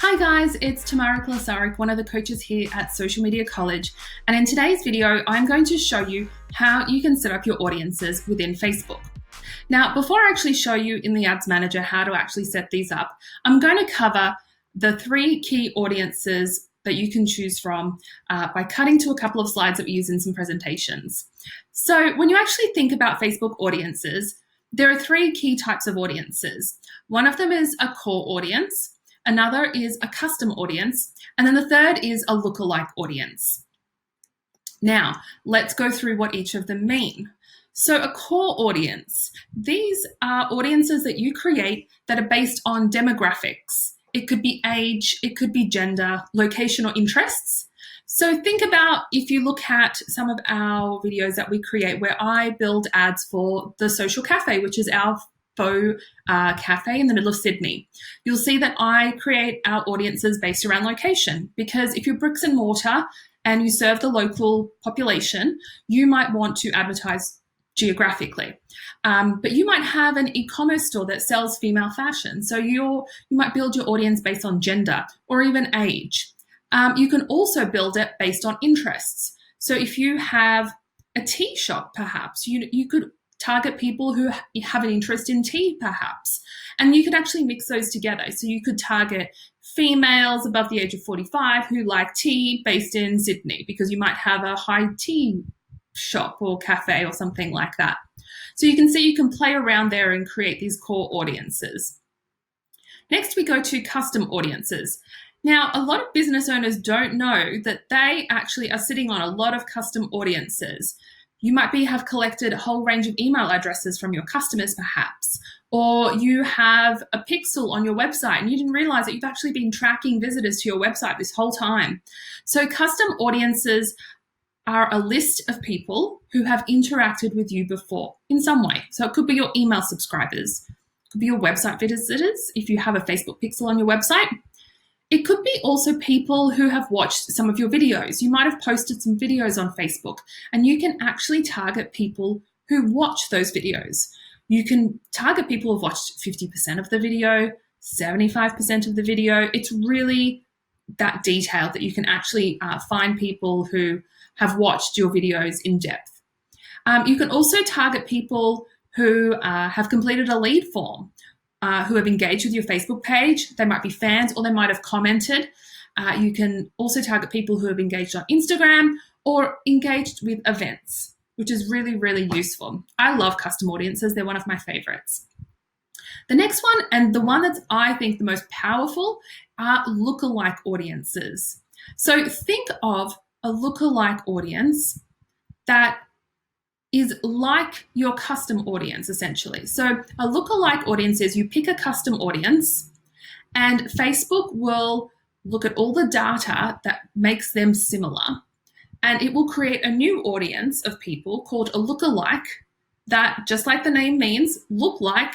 Hi guys, it's Tamara Kolasarik, one of the coaches here at Social Media College. And in today's video, I'm going to show you how you can set up your audiences within Facebook. Now, before I actually show you in the Ads Manager how to actually set these up, I'm going to cover the 3 key audiences that you can choose from by cutting to a couple of slides that we use in some presentations. So when you actually think about Facebook audiences, there are 3 key types of audiences. One of them is a core audience. Another is a custom audience, and then the third is a lookalike audience. Now, let's go through what each of them mean. So a core audience, these are audiences that you create that are based on demographics. It could be age, it could be gender, location, or interests. So think about if you look at some of our videos that we create where I build ads for the Social Cafe, which is our faux cafe in the middle of Sydney. You'll see that I create our audiences based around location, because if you're bricks and mortar and you serve the local population, you might want to advertise geographically. But you might have an e-commerce store that sells female fashion. So you might build your audience based on gender or even age. You can also build it based on interests. So if you have a tea shop, perhaps, you could target people who have an interest in tea, perhaps. And you could actually mix those together. So you could target females above the age of 45 who like tea based in Sydney, because you might have a high tea shop or cafe or something like that. So you can see you can play around there and create these core audiences. Next, we go to custom audiences. Now, a lot of business owners don't know that they actually are sitting on a lot of custom audiences. You might have collected a whole range of email addresses from your customers, perhaps, or you have a pixel on your website and you didn't realize that you've actually been tracking visitors to your website this whole time. So custom audiences are a list of people who have interacted with you before in some way. So it could be your email subscribers, it could be your website visitors if you have a Facebook pixel on your website. It could be also people who have watched some of your videos. You might have posted some videos on Facebook, and you can actually target people who watch those videos. You can target people who've watched 50% of the video, 75% of the video. It's really that detailed that you can actually find people who have watched your videos in depth. You can also target people who have completed a lead form. Who have engaged with your Facebook page. They might be fans or they might have commented. You can also target people who have engaged on Instagram or engaged with events, which is really, really useful. I love custom audiences. They're one of my favorites. The next one, and the one that's I think the most powerful, are lookalike audiences. So think of a lookalike audience that is like your custom audience, essentially. So a lookalike audience is you pick a custom audience and Facebook will look at all the data that makes them similar, and it will create a new audience of people called a lookalike that, just like the name means, look like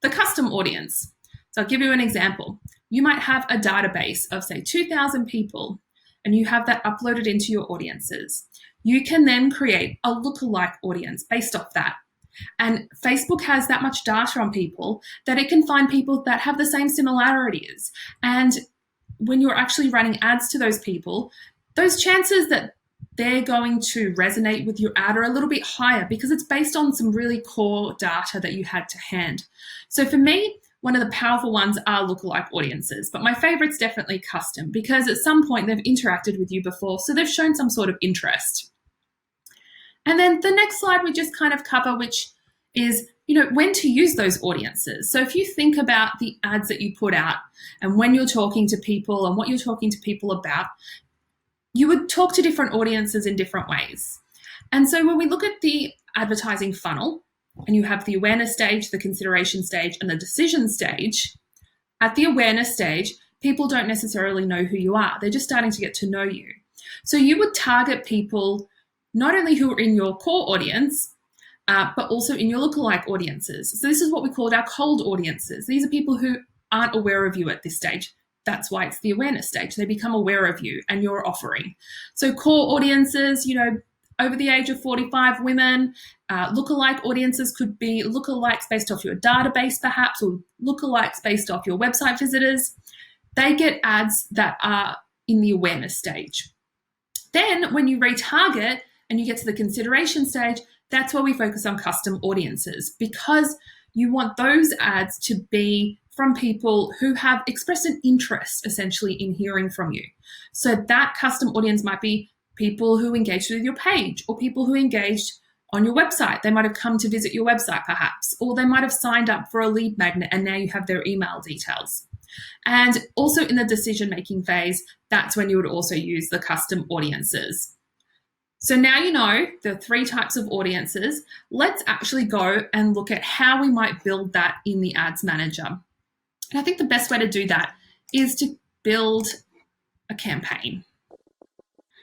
the custom audience. So I'll give you an example. You might have a database of, say, 2,000 people, and you have that uploaded into your audiences. You can then create a lookalike audience based off that. And Facebook has that much data on people that it can find people that have the same similarities. And when you're actually running ads to those people, those chances that they're going to resonate with your ad are a little bit higher because it's based on some really core data that you had to hand. So for me, one of the powerful ones are lookalike audiences, but my favorite's definitely custom, because at some point they've interacted with you before, so they've shown some sort of interest. And then the next slide we just kind of cover, which is, when to use those audiences. So if you think about the ads that you put out and when you're talking to people and what you're talking to people about, you would talk to different audiences in different ways. And so when we look at the advertising funnel, and you have the awareness stage, the consideration stage, and the decision stage, at the awareness stage, people don't necessarily know who you are. They're just starting to get to know you. So you would target people not only who are in your core audience, but also in your lookalike audiences. So this is what we call our cold audiences. These are people who aren't aware of you at this stage. That's why it's the awareness stage. They become aware of you and your offering. So core audiences, over the age of 45 women. Lookalike audiences could be lookalikes based off your database, perhaps, or lookalikes based off your website visitors. they get ads that are in the awareness stage. Then when you retarget and you get to the consideration stage, that's where we focus on custom audiences, because you want those ads to be from people who have expressed an interest essentially in hearing from you. So that custom audience might be people who engaged with your page, or people who engaged on your website. They might have come to visit your website perhaps, or they might have signed up for a lead magnet and now you have their email details. And also in the decision-making phase, that's when you would also use the custom audiences. So now you know the 3 types of audiences. Let's actually go and look at how we might build that in the Ads Manager. And I think the best way to do that is to build a campaign.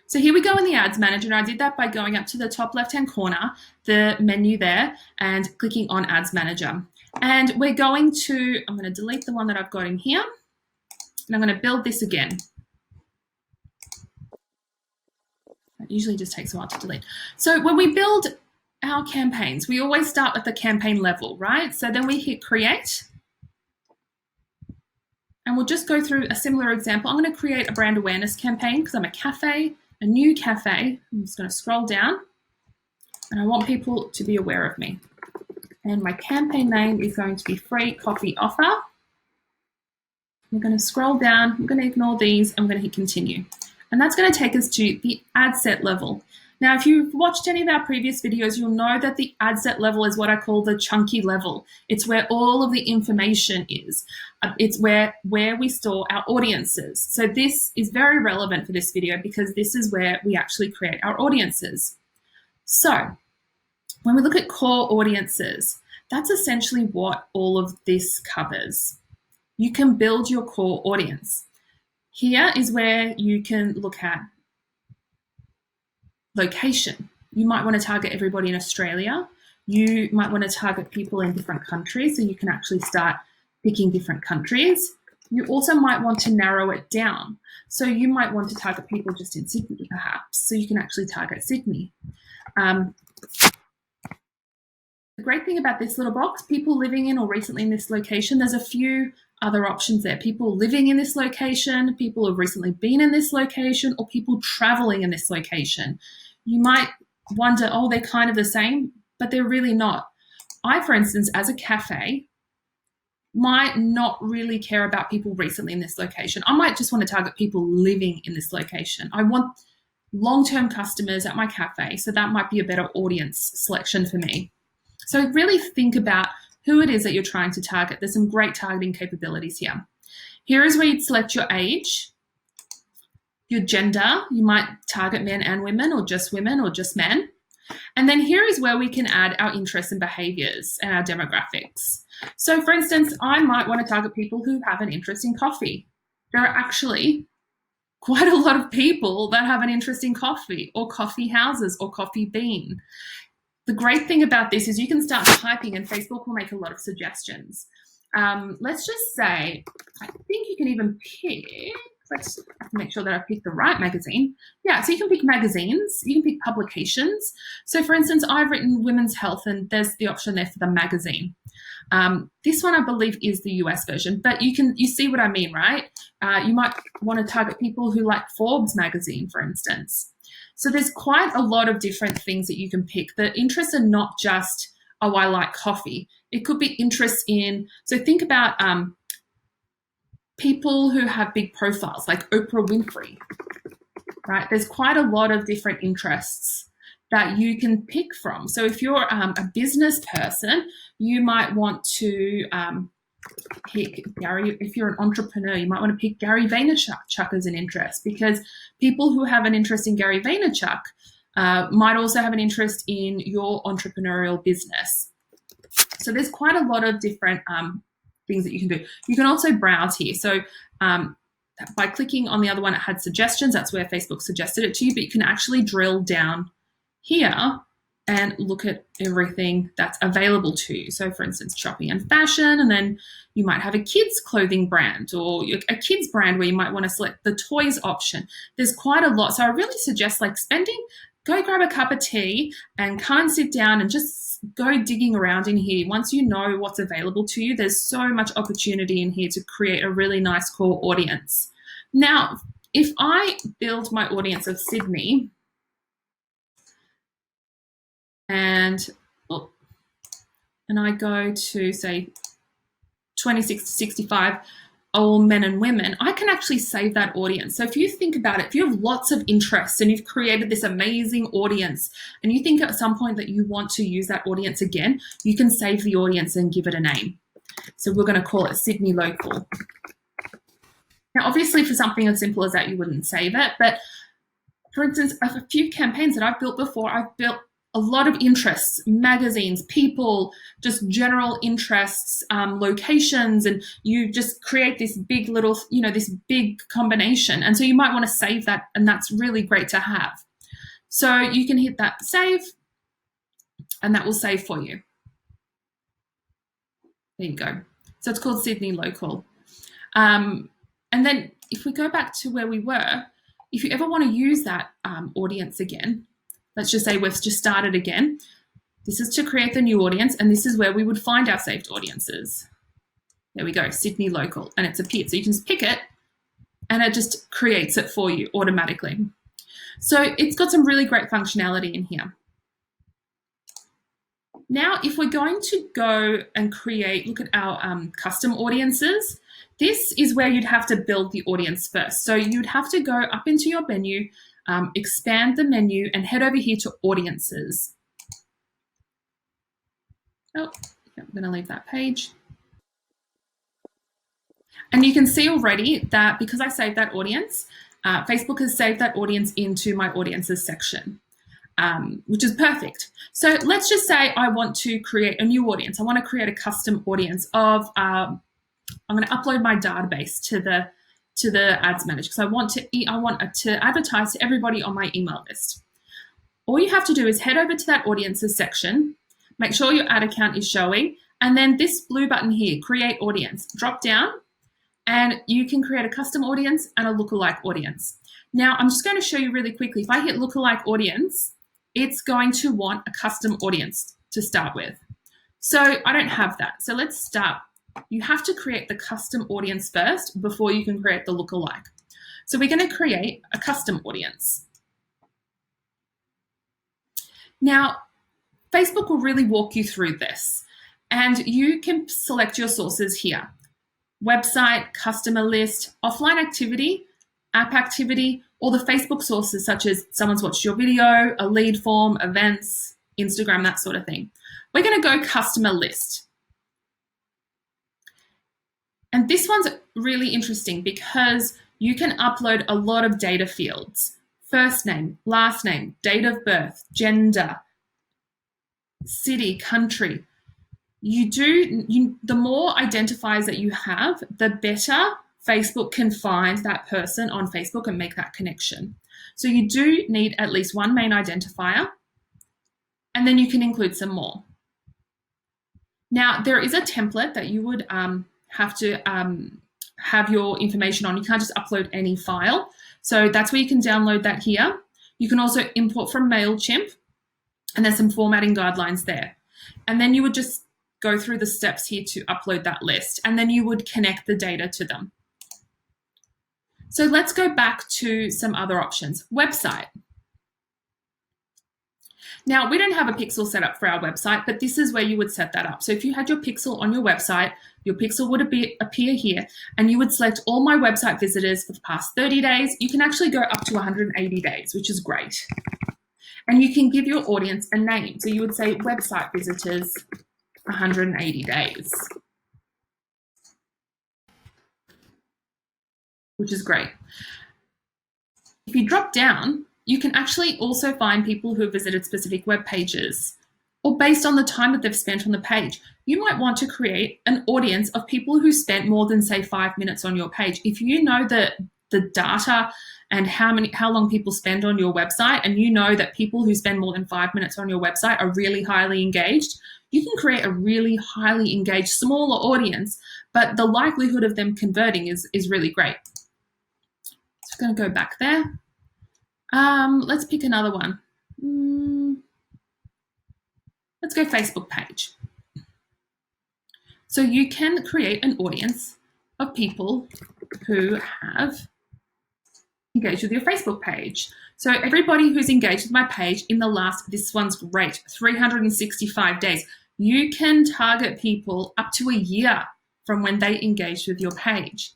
So here we go in the Ads Manager, and I did that by going up to the top left-hand corner, the menu there, and clicking on Ads Manager. And we're going to, I'm going to delete the one that I've got in here, and I'm going to build this again. It usually just takes a while to delete. So when we build our campaigns, we always start at the campaign level, right? So then we hit Create. And we'll just go through a similar example. I'm going to create a brand awareness campaign because I'm a cafe, a new cafe. I'm just going to scroll down, and I want people to be aware of me. And my campaign name is going to be Free Coffee Offer. I'm going to scroll down. I'm going to ignore these. I'm going to hit Continue. And that's going to take us to the ad set level. Now, if you've watched any of our previous videos, you'll know that the ad set level is what I call the chunky level. It's where all of the information is. It's where we store our audiences. So this is very relevant for this video because this is where we actually create our audiences. So when we look at core audiences, that's essentially what all of this covers. You can build your core audience. Here is where you can look at location. You might want to target everybody in Australia. You might want to target people in different countries, so you can actually start picking different countries. You also might want to narrow it down. So you might want to target people just in Sydney, perhaps, so you can actually target Sydney. The great thing about this little box, people living in or recently in this location, there's a few other options there. People living in this location, people who've recently been in this location, or people traveling in this location. You might wonder, oh, they're kind of the same, but they're really not. I, for instance, as a cafe, might not really care about people recently in this location. I might just want to target people living in this location. I want long-term customers at my cafe, so that might be a better audience selection for me. So really think about who it is that you're trying to target. There's some great targeting capabilities here. Here is where you'd select your age, your gender. You might target men and women, or just men. And then here is where we can add our interests and behaviors and our demographics. So for instance, I might want to target people who have an interest in coffee. There are actually quite a lot of people that have an interest in coffee, or coffee houses, or coffee bean. The great thing about this is you can start typing and Facebook will make a lot of suggestions. Let's just say, I think you can even pick, let's make sure that I pick the right magazine. Yeah, so you can pick magazines, you can pick publications. So for instance, I've written Women's Health, and there's the option there for the magazine. This one I believe is the US version, but you see what I mean, right? You might want to target people who like Forbes magazine, for instance. So there's quite a lot of different things that you can pick. The interests are not just, oh, I like coffee. It could be interests in, so think about people who have big profiles like Oprah Winfrey, right? There's quite a lot of different interests that you can pick from. So if you're a business person, you might want to pick Gary. If you're an entrepreneur, you might want to pick Gary Vaynerchuk as an interest, because people who have an interest in Gary Vaynerchuk might also have an interest in your entrepreneurial business. So there's quite a lot of different things that you can do. You can also browse here. So by clicking on the other one, it had suggestions. That's where Facebook suggested it to you, but you can actually drill down here and look at everything that's available to you. So for instance, shopping and fashion, and then you might have a kids clothing brand, or a kids brand where you might want to select the toys option. There's quite a lot. So I really suggest like spending go grab a cup of tea and come and sit down and just go digging around in here. Once you know what's available to you, there's so much opportunity in here to create a really nice core audience. Now, if I build my audience of Sydney and I go to, say, 26 to 65, all men and women, I can actually save that audience. So if you think about it, if you have lots of interests and you've created this amazing audience and you think at some point that you want to use that audience again, you can save the audience and give it a name. So we're going to call it Sydney Local. Now, obviously, for something as simple as that, you wouldn't save it. But for instance, a few campaigns that I've built before, I've built a lot of interests, magazines, people, just general interests, locations, and you just create this big little, this big combination. And so you might want to save that, and that's really great to have. So you can hit that save, and that will save for you. There you go. So it's called Sydney Local. And then if we go back to where we were, if you ever want to use that audience again, let's just say we've just started again. This is to create the new audience, and this is where we would find our saved audiences. There we go, Sydney Local, and it's appeared. So you can just pick it, and it just creates it for you automatically. So it's got some really great functionality in here. Now, if we're going to go and look at our custom audiences, this is where you'd have to build the audience first. So you'd have to go up into your menu, expand the menu, and head over here to audiences. Oh, I'm going to leave that page. And you can see already that because I saved that audience, Facebook has saved that audience into my audiences section, which is perfect. So let's just say I want to create a new audience. I want to create a custom audience of, I'm going to upload my database to the ads manager because I want to advertise to everybody on my email list. All you have to do is head over to that audiences section, make sure your ad account is showing, and then this blue button here, create audience, drop down, and you can create a custom audience and a lookalike audience. Now, I'm just going to show you really quickly. If I hit lookalike audience, it's going to want a custom audience to start with. So I don't have that. So let's start. You have to create the custom audience first before you can create the lookalike. So we're going to create a custom audience. Now, Facebook will really walk you through this, and you can select your sources here. Website, customer list, offline activity, app activity, or the Facebook sources such as someone's watched your video, a lead form, events, Instagram, that sort of thing. We're going to go customer list. And this one's really interesting because you can upload a lot of data fields. First name, last name, date of birth, gender, city, country. The more identifiers that you have, the better Facebook can find that person on Facebook and make that connection. So you do need at least one main identifier, and then you can include some more. Now, there is a template that you would have to have your information on. You can't just upload any file. So that's where you can download that here. You can also import from MailChimp, and there's some formatting guidelines there. And then you would just go through the steps here to upload that list, and then you would connect the data to them. So let's go back to some other options. Website. Now, we don't have a pixel set up for our website, but this is where you would set that up. So if you had your pixel on your website, your pixel would appear here, and you would select all my website visitors for the past 30 days. You can actually go up to 180 days, which is great. And you can give your audience a name. So you would say website visitors 180 days, which is great. If you drop down, you can actually also find people who have visited specific web pages, or based on the time that they've spent on the page. You might want to create an audience of people who spent more than, say, 5 minutes on your page. If you know the data and how long people spend on your website, and you know that people who spend more than 5 minutes on your website are really highly engaged, you can create a really highly engaged, smaller audience, but the likelihood of them converting is really great. So I'm going to go back there. Let's pick another one. Let's go Facebook page. So you can create an audience of people who have engaged with your Facebook page. So everybody who's engaged with my page in the last, this one's great, 365 days. You can target people up to a year from when they engaged with your page.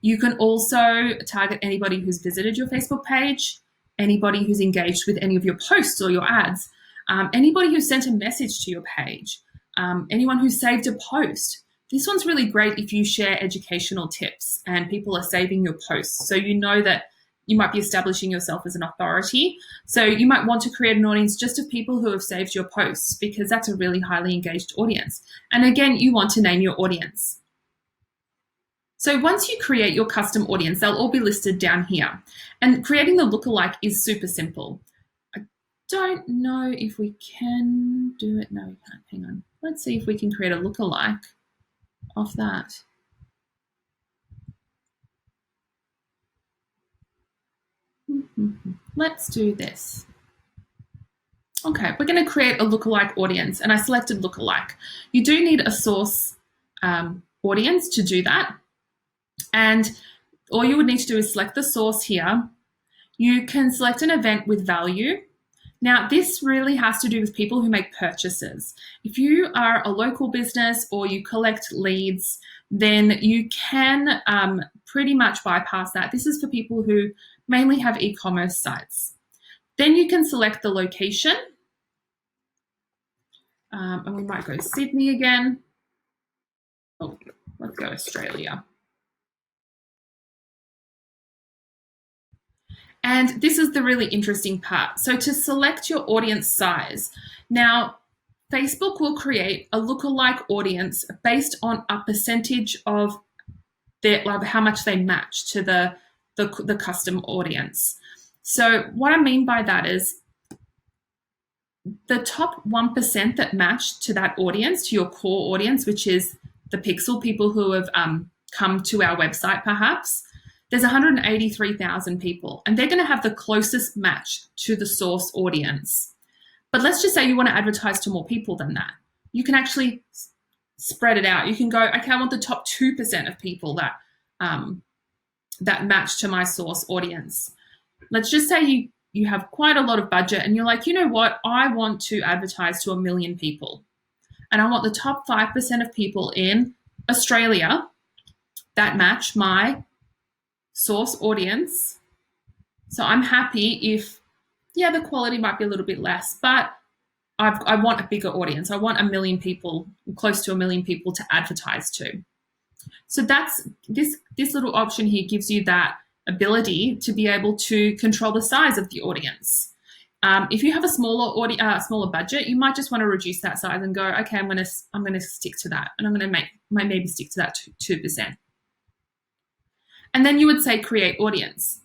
You can also target anybody who's visited your Facebook page, anybody who's engaged with any of your posts or your ads, anybody who sent a message to your page, anyone who saved a post. This one's really great if you share educational tips and people are saving your posts. So you know that you might be establishing yourself as an authority. So you might want to create an audience just of people who have saved your posts because that's a really highly engaged audience. And again, you want to name your audience. So once you create your custom audience, they'll all be listed down here. And creating the lookalike is super simple. I don't know if we can do it. No, we can't. Hang on. Let's see if we can create a lookalike of that. Let's do this. Okay, we're going to create a lookalike audience, and I selected lookalike. You do need a source audience to do that. And all you would need to do is select the source here. You can select an event with value. Now, this really has to do with people who make purchases. If you are a local business or you collect leads, then you can pretty much bypass that. This is for people who mainly have e-commerce sites. Then you can select the location. And we might go Sydney again. Oh, let's go Australia. And this is the really interesting part. So to select your audience size, now Facebook will create a lookalike audience based on a percentage of how much they match to the custom audience. So what I mean by that is the top 1% that match to that audience, to your core audience, which is the pixel people who have come to our website perhaps, there's 183,000 people, and they're going to have the closest match to the source audience. But let's just say you want to advertise to more people than that. You can actually spread it out. You can go, okay, I want the top 2% of people that that match to my source audience. Let's just say you have quite a lot of budget and you're like, you know what, I want to advertise to 1 million people. And I want the top 5% of people in Australia that match my source audience. So I'm happy if, yeah, the quality might be a little bit less, but I want a bigger audience. I want 1 million people, close to 1 million people to advertise to. So that's this little option here gives you that ability to be able to control the size of the audience. If you have a smaller budget, you might just want to reduce that size and go, okay, I'm going to stick to that, and I'm going to maybe stick to that 2%. And then you would say create audience.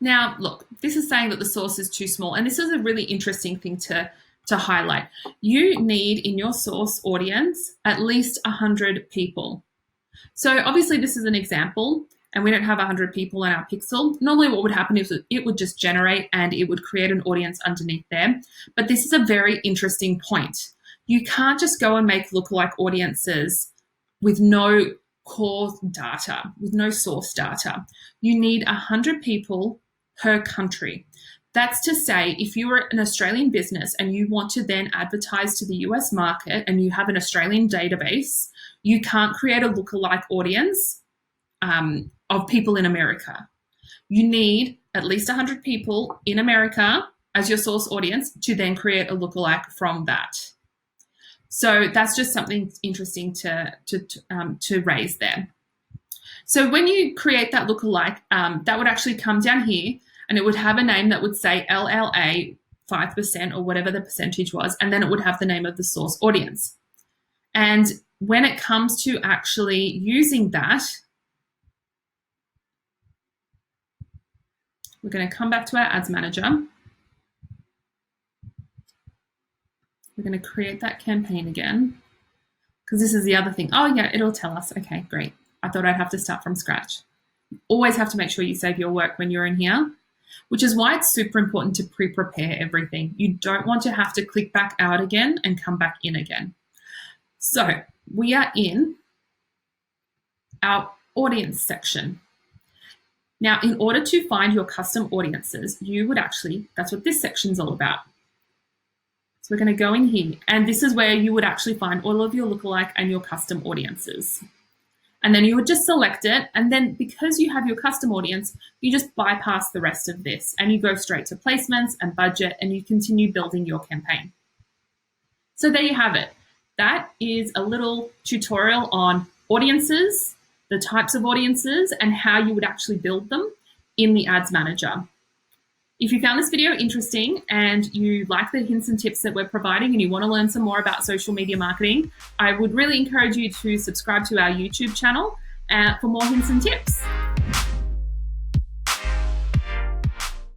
Now, look, this is saying that the source is too small, and this is a really interesting thing to highlight. You need in your source audience at least 100 people. So obviously this is an example, and we don't have 100 people in our pixel. Normally what would happen is it would just generate and it would create an audience underneath there. But this is a very interesting point. You can't just go and make lookalike audiences with no core data, with no source data. You need 100 people per country. That's to say, if you were an Australian business and you want to then advertise to the US market and you have an Australian database, you can't create a lookalike audience of people in America. You need at least 100 people in America as your source audience to then create a lookalike from that. So that's just something interesting to raise there. So when you create that lookalike, that would actually come down here and it would have a name that would say LLA 5% or whatever the percentage was, and then it would have the name of the source audience. And when it comes to actually using that, we're going to come back to our ads manager. We're going to create that campaign again, because this is the other thing. Oh yeah, it'll tell us. Okay, great. I thought I'd have to start from scratch. Always have to make sure you save your work when you're in here, which is why it's super important to pre-prepare everything. You don't want to have to click back out again and come back in again. So we are in our audience section. Now, in order to find your custom audiences, that's what this section's all about. So we're going to go in here, and this is where you would actually find all of your lookalike and your custom audiences. And then you would just select it, and then because you have your custom audience, you just bypass the rest of this, and you go straight to placements and budget, and you continue building your campaign. So there you have it. That is a little tutorial on audiences, the types of audiences, and how you would actually build them in the Ads Manager. If you found this video interesting and you like the hints and tips that we're providing and you want to learn some more about social media marketing, I would really encourage you to subscribe to our YouTube channel for more hints and tips.